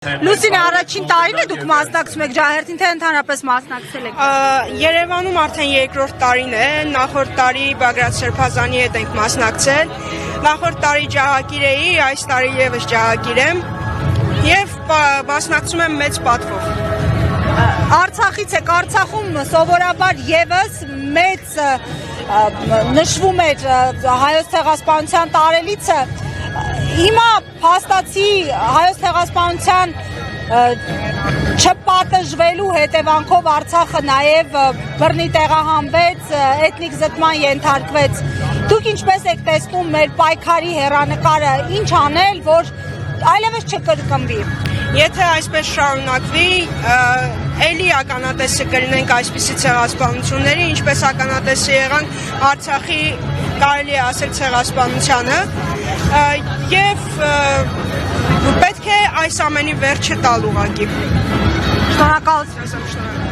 Լուսինե, առաջին տարին է դուք մասնակցում եք ջահերթին, թե ընդհանրապես մասնակցել եք։ Երևանում արդեն երկրորդ տարին է, նախորդ տարի Բագրատ Սրբազանի հետ ենք մասնակցել, նախորդ տարի ջահակիր էի, այս տարի եւս ջահակիր եմ եւ մասնակցում եմ մեծ պատվով։ Արցախից եք, Արցախում սովորաբար եւս մեծ նշվում էր հայոց ցեղասպանության տարելիցը։ Հիմա փաստացի հայոց ցեղասպանության չպատժվելու հետևանքով Արցախը նաև բռնի տեղահանվեց, էթնիկ զտման ենթարկվեց։ Դուք ինչպես եք տեսնում մեր պայքարի հեռանկարը, ինչ անել, որ այլևս չկրկնվի։ Եթե այսպես շարունակվի, ելի ականատեսը կլինենք այսպիսի ցեղասպանությունների, ինչպես ականատեսը եղանք Արցախի կարելի է ասել ցեղասպանությանը, եւ պետք է այս ամենի վերջը տալ ուղղակի։ Շնորհակալություն։